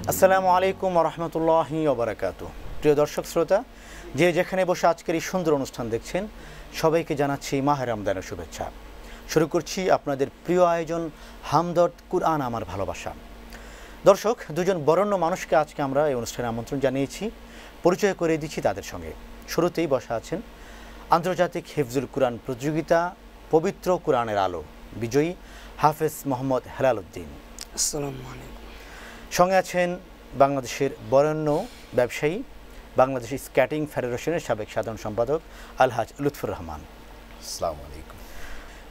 আসসালামু আলাইকুম ওয়া রাহমাতুল্লাহি ওয়া বারাকাতুহু। প্রিয় দর্শক শ্রোতা, যে যেখানে বসে আজকের এই সুন্দর অনুষ্ঠান দেখছেন, সবাইকে জানাচ্ছি মাহে রমজানের শুভেচ্ছা। শুরু করছি আপনাদের প্রিয় আয়োজন হামদর্দ কুরআন আমার ভালোবাসা। দর্শক, দুজন বরেণ্য মানুষকে আজকে আমরা এই অনুষ্ঠানে আমন্ত্রণ জানিয়েছি, পরিচয় করে দিচ্ছি তাদের সঙ্গে। শুরুতেই বসা আছেন আন্তর্জাতিক হিফজুল কুরআন প্রতিযোগিতা পবিত্র কুরআনের আলো বিজয়ী হাফেজ মোহাম্মদ হেলাল উদ্দিন। আসসালামু আলাইকুম। সঙ্গে আছেন বাংলাদেশের বরেণ্য ব্যবসায়ী, বাংলাদেশ স্কেটিং ফেডারেশনের সাবেক সাধারণ সম্পাদক আলহাজ লুৎফুর রহমান। আসসালামু আলাইকুম।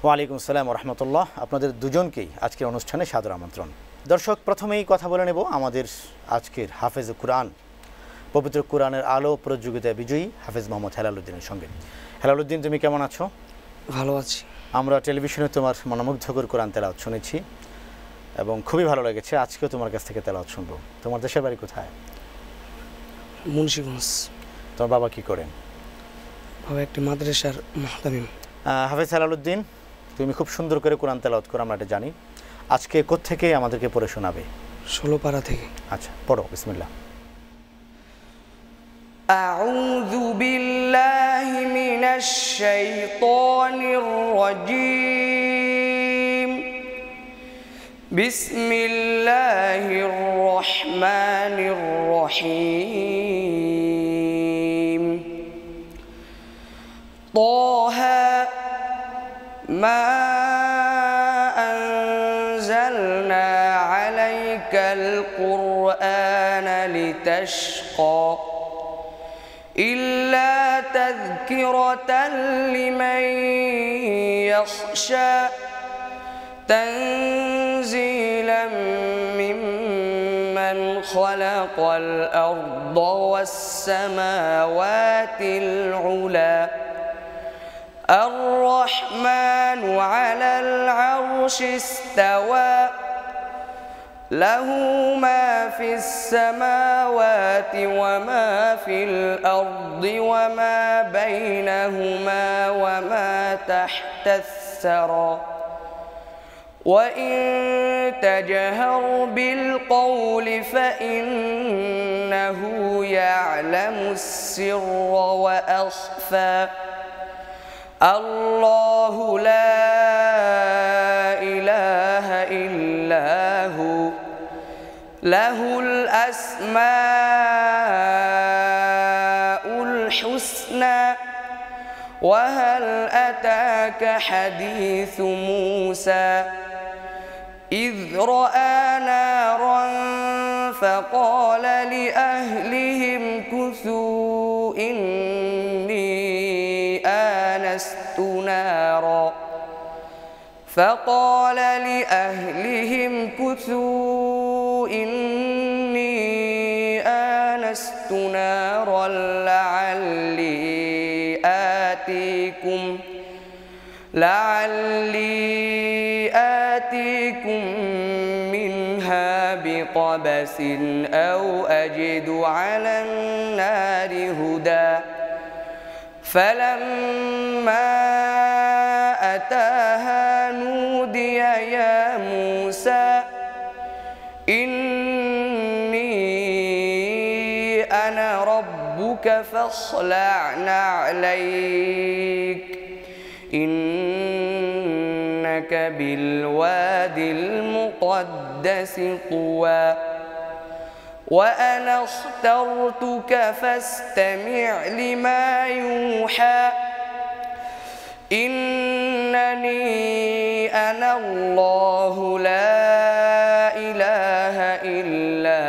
ওয়ালাইকুম আসসালাম ওয়া রাহমাতুল্লাহ। আপনাদের দুজনকেই আজকের অনুষ্ঠানে সাদর আমন্ত্রণ। দর্শক, প্রথমেই কথা বলে নেব আমাদের আজকের হাফেজ কুরআন পবিত্র কুরআনের আলো প্রতিযোগিতা বিজয়ী হাফেজ মোহাম্মদ হেলাল উদ্দিনের সঙ্গে। হেলাল উদ্দিন, তুমি কেমন আছো? ভালো আছি। আমরা টেলিভিশনে তোমার মনোমুগ্ধকর কুরআন তেলাওয়াত শুনেছি এবং খুবই ভালো লেগেছে। আজকেও তোমার কাছ থেকে তেলাওয়াত শুনবো। তোমার দেশের বাড়ি কোথায়? মুন্সিগঞ্জ। তোমার বাবা কি করেন? বাবা একটি মাদ্রাসার মুহতামিম। হাফেজ হেলাল উদ্দিন, তুমি খুব সুন্দর করে কোরআন তেলাওয়াত করো, আমরা এটা জানি। আজকে কোত্থেকে আমাদেরকে পড়ে শোনাবে? 16 পারা থেকে। আচ্ছা, পড়ো, বিসমিল্লাহ। আউযু বিল্লাহি মিনাশ শাইতানির রাজীম। বিসমিল্লাহির রহমানির রহিম। তাহা মা আনজালনা আলাইকাল কুরআনা লিতাশকা ইল্লা তাযকিরাতাল লিমান ইয়াখশা তানজিলাম মিম্মান খালাকাল আরদা ওয়াস সামাওয়াতিল উলা الرحمن على العرش استوى له ما في السماوات وما في الأرض وما بينهما وما تحت الثرى وإن تجهر بالقول فإنه يعلم السر وأخفى الله لا إله إلا هو له الأسماء الحسنى وهل أتاك حديث موسى إذ رأى نارا فقال لأهلهم كثوا إني آنست نارا فقال لأهلهم كثوا إني آنست نارا لعلي آتيكم منها بقبس أو أجد على النار هدى فلما أتاها نودي يا موسى إني أنا ربك فاخلع نعليك إنك بالوادي المقدس طوى وأنا اخترتك فاستمع لما يوحى إنني أنا الله لا إله إلا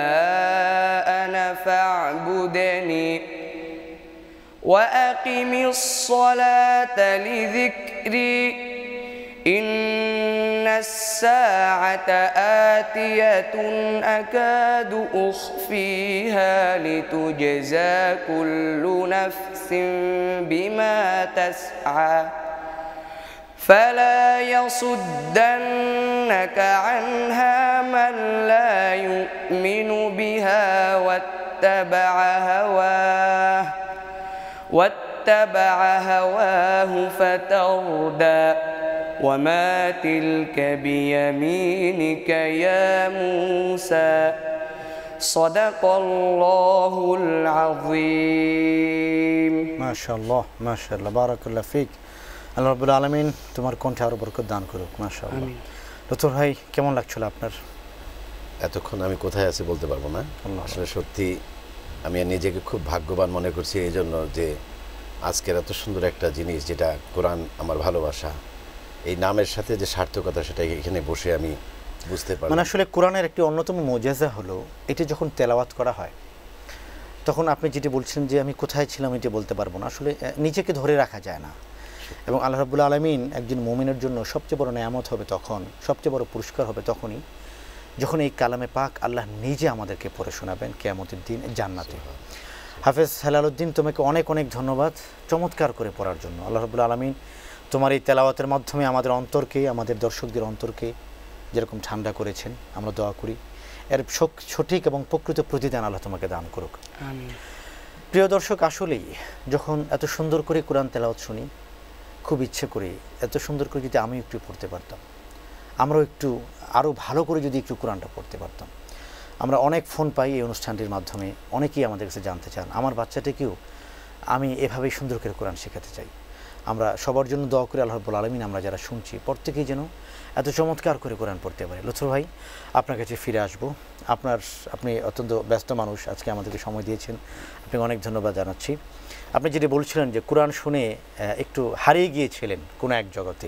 أنا فاعبدني وأقم الصلاة لذكري إن الساعة آتية أكاد أخفيها لتجزى كل نفس بما تسعى فلا يصدنك عنها من لا يؤمن بها واتبع هواه فتردى وما تلك بيمينك يا موسى صدق الله العظيم মাশাআল্লাহ মাশাআল্লাহ বারাকাল্লাহ ফিক। আল্লাহ রাব্বুল আলামিন তোমার কণ্ঠে আরো বরকত দান করুক। মাশাআল্লাহ। আমিন। লুৎফর ভাই কেমন লাগছিল আপনার? এতক্ষণ আমি কোথায় আছি বলতে পারবো না। আল্লাহ। আসলে সত্যি আমি নিজেকে খুব ভাগ্যবান মনে করছি এই জন্য যে আজকের এত সুন্দর একটা জিনিস যেটা কোরআন আমার ভালোবাসা, এই নামের সাথে যে সার্থকতা সেটা এখানে বসে আমি বুঝতে পারি। মানে আসলে কোরআনের একটি অন্যতম মুজিজা হলো এটি যখন তেলাওয়াত করা হয় তখন আপনি যেটি বলছেন যে আমি কোথায় ছিলাম এটি বলতে পারবো না, আসলে নিজেকে ধরে রাখা যায় না। এবং আল্লাহ রাব্বুল আলামিন একজন মুমিনের জন্য সবচেয়ে বড় নেয়ামত হবে তখন, সবচেয়ে বড় পুরস্কার হবে তখনই যখন এই কালামে পাক আল্লাহ নিজে আমাদেরকে পড়ে শোনাবেন কিয়ামতের দিন জান্নাতে। হাফেজ হেলালুদ্দিন, তোমাকে অনেক অনেক ধন্যবাদ চমৎকার করে পড়ার জন্য। আল্লাহ রাব্বুল আলামিন তোমার এই তেলাওয়াতের মাধ্যমে আমাদের অন্তরকে, আমাদের দর্শকদের অন্তরকে যেরকম ঠান্ডা করেছেন আমরা দোয়া করি এর সঠিক এবং প্রকৃত প্রতিদান আল্লাহ তোমাকে দান করুক। আমিন। প্রিয় দর্শক, আসলেই যখন এত সুন্দর করে কোরআন তেলাওয়াত শুনি খুব ইচ্ছে করে এত সুন্দর করে যদি আমি একটু পড়তে পারতাম, আমরাও একটু আরও ভালো করে যদি একটু কোরআনটা পড়তে পারতাম। আমরা অনেক ফোন পাই এই অনুষ্ঠানটির মাধ্যমে, অনেকেই আমাদের কাছে জানতে চান আমার বাচ্চাটাকেও আমি এভাবেই সুন্দর করে কোরআন শেখাতে চাই। আমরা সবার জন্য দোয়া করি আল্লাহ রাব্বুল আলামিন আমরা যারা শুনছি প্রত্যেকেই যেন এত চমৎকার করে কোরআন পড়তে পারে। লুৎফর ভাই, আপনার কাছে ফিরে আসবো। আপনি অত্যন্ত ব্যস্ত মানুষ, আজকে আমাদেরকে সময় দিয়েছেন, আপনাকে অনেক ধন্যবাদ জানাচ্ছি। আপনি যেটি বলছিলেন যে কোরআন শুনে একটু হারিয়ে গিয়েছিলেন কোনো এক জগতে।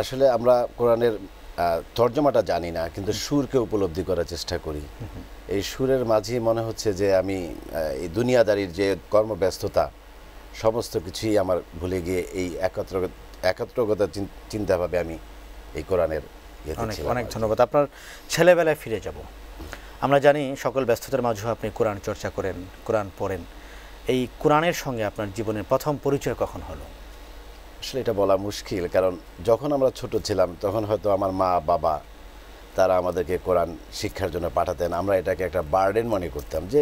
আসলে আমরা কোরআনের তর্জমাটা জানি না, কিন্তু সুরকে উপলব্ধি করার চেষ্টা করি। এই সুরের মাঝেই মনে হচ্ছে যে আমি এই দুনিয়াদারির যে কর্মব্যস্ততা সমস্ত কিছুই আমার ভুলে গিয়ে এই একাত্মকতার চিন্তাভাবে আমি এই কোরআনের অনেক অনেক ধন্যবাদ। আপনার ছেলেবেলায় ফিরে যাব। আমরা জানি সকল ব্যস্ততার মাঝেও আপনি কোরআন চর্চা করেন, কোরআন পড়েন। এই কোরআনের সঙ্গে আপনার জীবনের প্রথম পরিচয় কখন হলো? আসলে এটা বলা মুশকিল, কারণ যখন আমরা ছোট ছিলাম তখন হয়তো আমার মা বাবা তারা আমাদেরকে কোরআন শিক্ষার জন্য পাঠাতেন। আমরা এটাকে একটা বার্ডেন মনে করতাম যে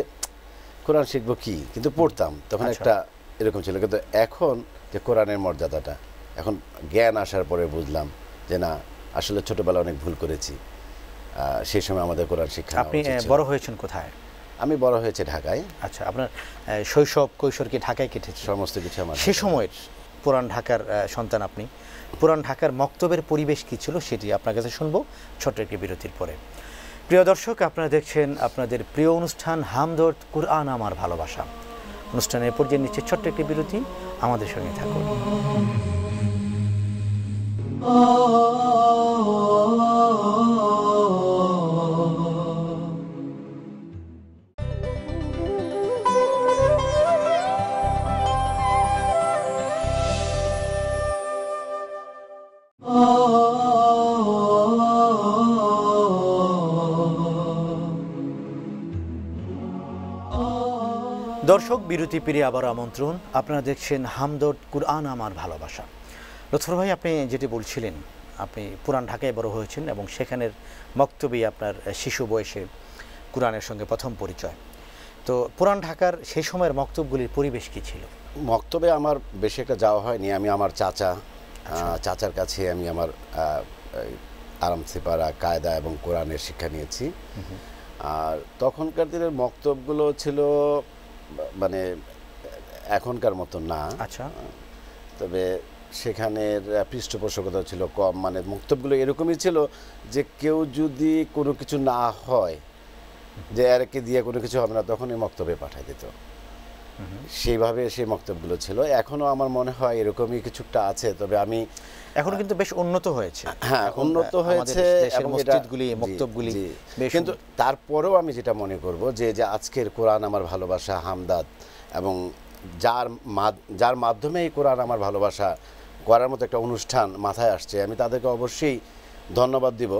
কোরআন শিখবো কি, কিন্তু পড়তাম তখন একটা এরকম ছিল। কিন্তু এখন যে কোরআনের মর্যাদাটা, এখন জ্ঞান আসার পরে বুঝলাম যে না, আসলে ছোটবেলায় অনেক ভুল করেছি। সেই সময় আমাদের কোরআন শিক্ষা। আপনি বড় হয়েছেন কোথায়? আমি বড় হয়েছে ঢাকায়। আচ্ছা, আপনার শৈশব কৈশোর কি ঢাকায় কেটেছে? সমস্ত কিছু আমার সে সময়ের পুরান ঢাকার সন্তান আপনি। পুরান ঢাকার মক্তবের পরিবেশ কী ছিল সেটি আপনার কাছে শুনবো ছোট্ট একটি বিরতির পরে। প্রিয় দর্শক, আপনারা দেখছেন আপনাদের প্রিয় অনুষ্ঠান হামদর্দ কুরআন আমার ভালোবাসা। অনুষ্ঠানের পর্যায়ে নিচ্ছে ছোট্ট একটি বিরতি, আমাদের সঙ্গে থাকুন। দর্শক, বিরতি পেরিয়ে আবার আমন্ত্রণ। আপনারা দেখছেন হামদর্দ কুরআন আমার ভালোবাসা। লুৎফর ভাই, আপনি যেটি বলছিলেন আপনি পুরান ঢাকায় বড় হয়েছেন এবং সেখানের মক্তবেই আপনার শিশু বয়সে কোরআনের সঙ্গে প্রথম পরিচয়। তো পুরান ঢাকার সেই সময়ের মক্তবগুলির পরিবেশ কী ছিল? মক্তবে আমার বেশি একটা যাওয়া হয়নি। আমি আমার চাচার কাছে আমি আমার আরাম সিপারা, কায়দা এবং কোরআনের শিক্ষা নিয়েছি। আর তখনকার দিনের মক্তবগুলো ছিল মানে এখনকার মতো না। আচ্ছা। তবে সেখানের পৃষ্ঠপোষকতা ছিল কম। মানে মক্তবগুলো এরকমই ছিল যে কেউ যদি কোনো কিছু না হয়, যে এরকে দিয়ে কোনো কিছু হবে না, তখন এই মক্তবে পাঠায় দিত। সেইভাবে সেই মক্তবগুলো ছিল। এখনও আমার মনে হয় এরকমই কিছুটা আছে। তবে আমি এখন কিন্তু বেশ উন্নত হয়েছে। হ্যাঁ, উন্নত হয়েছে এবং মসজিদগুলি, মক্তবগুলি, কিন্তু তারপরেও আমি যেটা মনে করব যে আজকের কোরআন আমার ভালোবাসা হামদাদ এবং যার মাধ্যমে এই কোরআন আমার ভালোবাসা করার মতো একটা অনুষ্ঠান মাথায় আসছে, আমি তাদেরকে অবশ্যই ধন্যবাদ দিব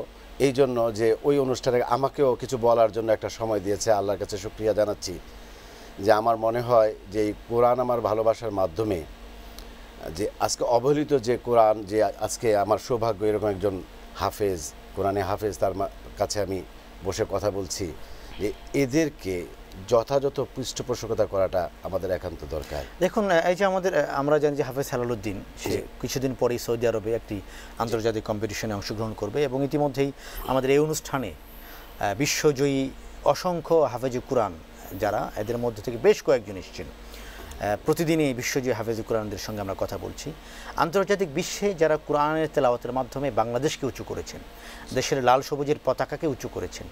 এই জন্য যে ওই অনুষ্ঠানে আমাকেও কিছু বলার জন্য একটা সময় দিয়েছে। আল্লাহর কাছে শুকরিয়া জানাচ্ছি যে আমার মনে হয় যে এই কোরআন আমার ভালোবাসার মাধ্যমে যে আজকে অবহেলিত যে কোরআন, যে আজকে আমার সৌভাগ্য এরকম একজন হাফেজ, কোরআনে হাফেজ, তার কাছে আমি বসে কথা বলছি, যে এদেরকে যথাযথ পৃষ্ঠপোষকতা করাটা আমাদের একান্ত দরকার। দেখুন, এই যে আমরা জানি যে হাফেজ হেলালুদ্দিন সে কিছুদিন পরেই সৌদি আরবে একটি আন্তর্জাতিক কম্পিটিশনে অংশগ্রহণ করবে এবং ইতিমধ্যেই আমাদের এই অনুষ্ঠানে বিশ্বজয়ী অসংখ্য হাফেজে কুরআন যারা, এদের মধ্যে থেকে বেশ কয়েকজন এসেছেন। প্রতিদিনই এই বিশ্বজয়ী হাফেজে কুরআনদের সঙ্গে আমরা কথা বলছি। আন্তর্জাতিক বিশ্বে যারা কুরআনের তেলাওয়াতের মাধ্যমে বাংলাদেশকে উঁচু করেছেন, দেশের লাল সবুজের পতাকাকে উঁচু করেছেন,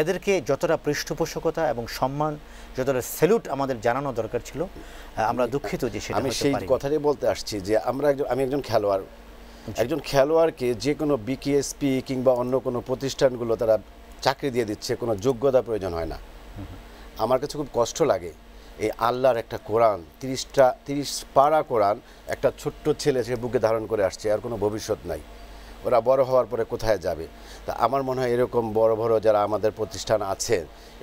এদেরকে যতটা পৃষ্ঠপোষকতা এবং সম্মান, যতটা স্যালুট আমাদের জানানো দরকার ছিল, আমরা দুঃখিত যে সেটা আমি সেই কথাটাই বলতে আসছি যে আমি একজন খেলোয়াড়, একজন খেলোয়াড়কে যে কোনো বিকেএসপি কিংবা অন্য কোনো প্রতিষ্ঠানগুলো তারা চাকরি দিয়ে দিচ্ছে, কোনো যোগ্যতা প্রয়োজন হয় না। আমার কাছে খুব কষ্ট লাগে, এই আল্লাহর একটা কোরআন, 30 পারা কোরআন একটা ছোট্ট ছেলে সে বুকে ধারণ করে আসছে, আর কোনো ভবিষ্যৎ নাই। ওরা বড় হওয়ার পরে কোথায় যাবে? তা আমার মনে হয় এরকম বড় বড় যারা আমাদের প্রতিষ্ঠান আছে,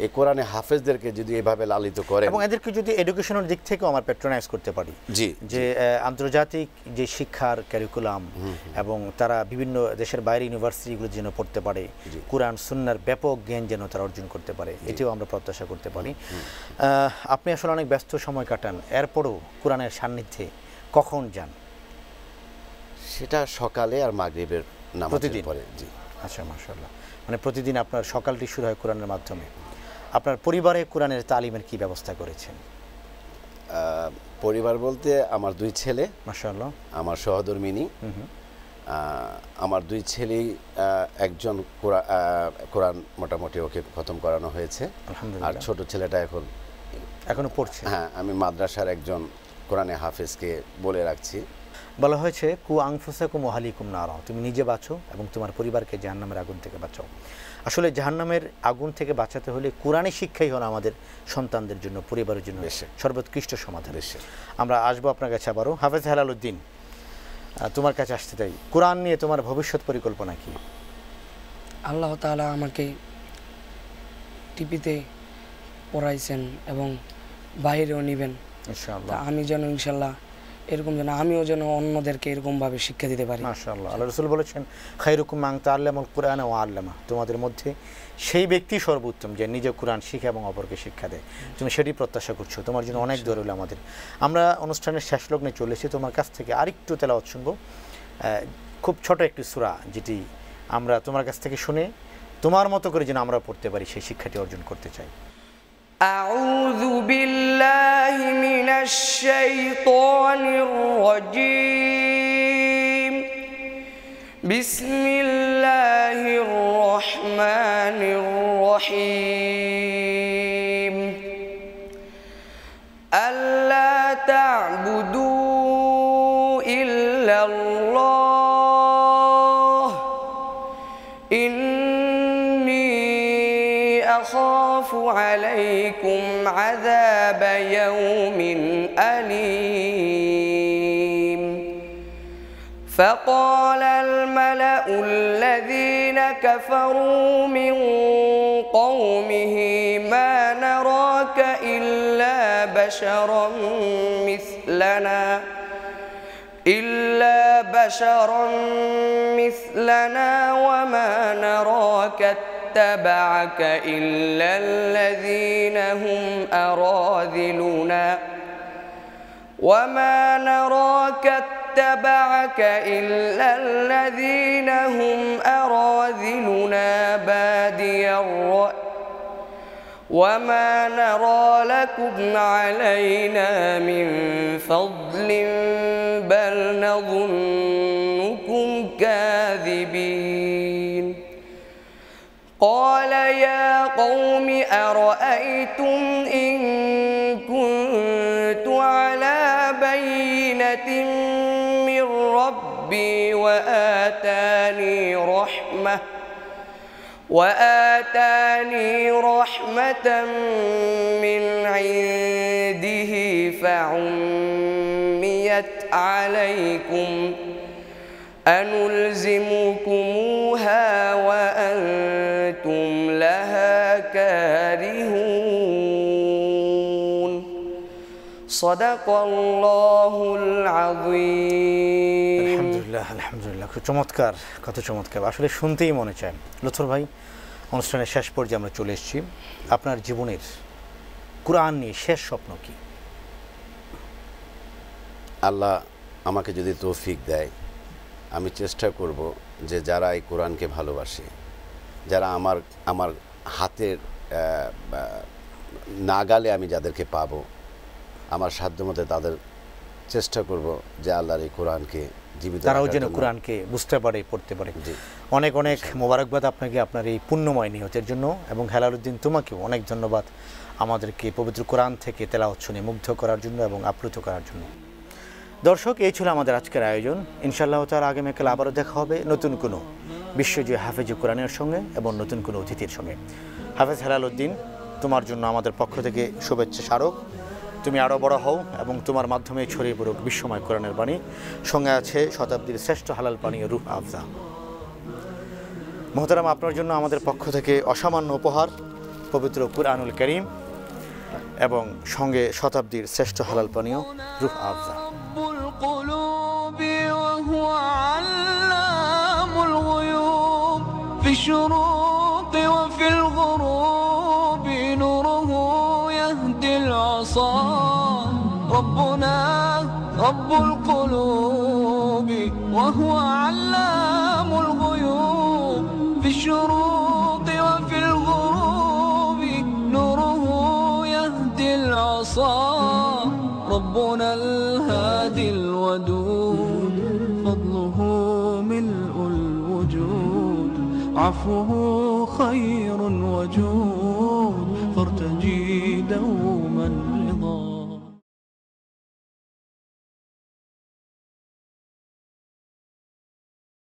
এই কোরআনে হাফেজদেরকে যদি এভাবে লালিত করে এবং এদেরকে যদি এডুকেশনের দিক থেকেও আমার প্যাট্রোনাইজ করতে পারি, যে আন্তর্জাতিক যে শিক্ষার ক্যারিকুলাম এবং তারা বিভিন্ন দেশের বাইরে ইউনিভার্সিটিগুলো যেন পড়তে পারে, কোরআন সুন্নাহর ব্যাপক জ্ঞান যেন তারা অর্জন করতে পারে, এটিও আমরা প্রত্যাশা করতে পারি। আপনি আসলে অনেক ব্যস্ত সময় কাটান, এরপরও কোরআনের সান্নিধ্যে কখন যান? সেটা সকালে আর মাগরিবের নামাজের পরে। জি, আচ্ছা, মাশাআল্লাহ। মানে প্রতিদিন আপনার সকালটি শুরু হয় কোরআনের মাধ্যমে। আপনার পরিবারে কোরআনের তালিমের কি ব্যবস্থা করেছেন? পরিবার বলতে আমার 2 ছেলে, মাশাআল্লাহ, আমার সহধর্মিনী। আমার 2 ছেলেই, একজন কোরআন মোটামুটি ওকে খতম করানো হয়েছে, আর ছোট ছেলেটা এখনো পড়ছে। হ্যাঁ, আমি মাদ্রাসার একজন কোরআনে হাফেজকে বলে রাখছি। বলা হয়েছে কু আনফুসাকুম ওয়া আহলিকুম নারা, তুমি নিজে বাঁচো এবং তোমার পরিবারকে জাহান্নামের আগুন থেকে বাঁচাও। আসলে জাহান্নামের আগুন থেকে বাঁচাতে হলে কোরআনী শিক্ষাই হলো আমাদের সন্তানদের জন্য, পরিবারের জন্য সর্বোৎকৃষ্ট সমাধান। আমরা আসবো আপনার কাছে আবারও। হাফেজ হেলালুদ্দিন, তোমার কাছে আসতে চাই, কোরআন নিয়ে তোমার ভবিষ্যৎ পরিকল্পনা কি? আল্লাহ তাআলা আমাকে টিপিতে পড়াইছেন এবং বাইরেও নেবেন ইনশাআল্লাহ। আমি যেন ইনশাআল্লাহ এরকম যেন আমিও যেন অন্যদেরকে এরকমভাবে শিক্ষা দিতে পারি। মাশাআল্লাহ। আল্লাহ রাসূল বলেছেন খায়রুকুম মান তাআল্লামাল কুরআন ওয়া আল্লামা, তোমাদের মধ্যে সেই ব্যক্তি সর্বোত্তম যে নিজে কোরআন শিখে এবং অপরকে শিক্ষা দেয়। তুমি সেটি প্রত্যাশা করছো, তোমার জন্য অনেক দোয়া রইল আমাদের। আমরা অনুষ্ঠানের শেষ লগ্নে চলে এসেছি, তোমার কাছ থেকে আরেকটু তেলাওয়াত শুনবো, খুব ছোট একটি সূরা, যেটি আমরা তোমার কাছ থেকে শুনে তোমার মতো করে যেন আমরা পড়তে পারি, সেই শিক্ষাটি অর্জন করতে চাই। أعوذ بالله من الشيطان الرجيم. بسم الله الرحمن الرحيم. ألا تعبدوا إلا الله أخاف عليكم عذاب يوم أليم. فقال الملأ الذين كفروا من قومه ما نراك إلا بشرا مثلنا وما نراك اتبعك إلا الذين هم أراذلنا بادي الرأي وما نرى لكم علينا من فضل بل نظنكم كاذبين. قال يا قوم أرأيتم إن كنت على بينة من ربي وآتاني رحمة من عنده فعميت عليكم أنلزمكموها وأنتم لها كارهون. صدق الله العظيم. আলহামদুলিল্লাহ, খুব চমৎকার, কত চমৎকার, আসলে শুনতেই মনে চায়। লুৎফর ভাই, অনুষ্ঠানের শেষ পর্যায়ে আমরা চলে এসেছি। আপনার জীবনের কোরআন নিয়ে শেষ স্বপ্ন কি? আল্লাহ আমাকে যদি তৌফিক দেয়, আমি চেষ্টা করব যে যারা এই কোরআনকে ভালোবাসে, যারা আমার হাতের নাগালে আমি যাদেরকে পাবো, আমার সাধ্যমতো তাদের চেষ্টা করব যে আল্লাহর এই কোরআনকে জীবিত তারাও রাখার যেন জন্য। কোরআনকে বুঝতে পারে, পড়তে পারে। জি। অনেক অনেক মোবারকবাদ আপনাকে আপনার এই পুণ্যময় নিয়তের জন্য, এবং হেলালুদ্দিন তোমাকেও অনেক ধন্যবাদ আমাদেরকে পবিত্র কোরআন থেকে তেলাওয়াত শুনে মুগ্ধ করার জন্য এবং আপ্লুত করার জন্য। দর্শক, এই ছিল আমাদের আজকের আয়োজন। ইনশাআল্লাহ তাআলা আগামীকাল আবারও দেখা হবে নতুন কোনো বিশ্বজয়ী হাফেজ কোরআনের সঙ্গে এবং নতুন কোনো অতিথির সঙ্গে। হাফেজ হেলালুদ্দিন, তোমার জন্য আমাদের পক্ষ থেকে শুভেচ্ছা স্মারক। তুমি আরও বড় হও এবং তোমার মাধ্যমে ছড়িয়ে পড়ুক বিশ্বময় কোরআনের বাণী। সঙ্গে আছে শতাব্দীর শ্রেষ্ঠ হালাল পানীয় রূহ আফজা। মোহতারাম, আপনার জন্য আমাদের পক্ষ থেকে অসামান্য উপহার পবিত্র কুরআনুল কারীম এবং সঙ্গে শতাব্দীর শ্রেষ্ঠ হালাল পানীয় রূহ আফজা। في الشروق وفي الغروب نوره يهدي العصا ربنا رب القلوب وهو علام الغيوب في الشروق وفي الغروب نوره يهدي العصا ربنا الهادي الودود فضله ملء الوجود عفوه خير وجود فارتجي دوما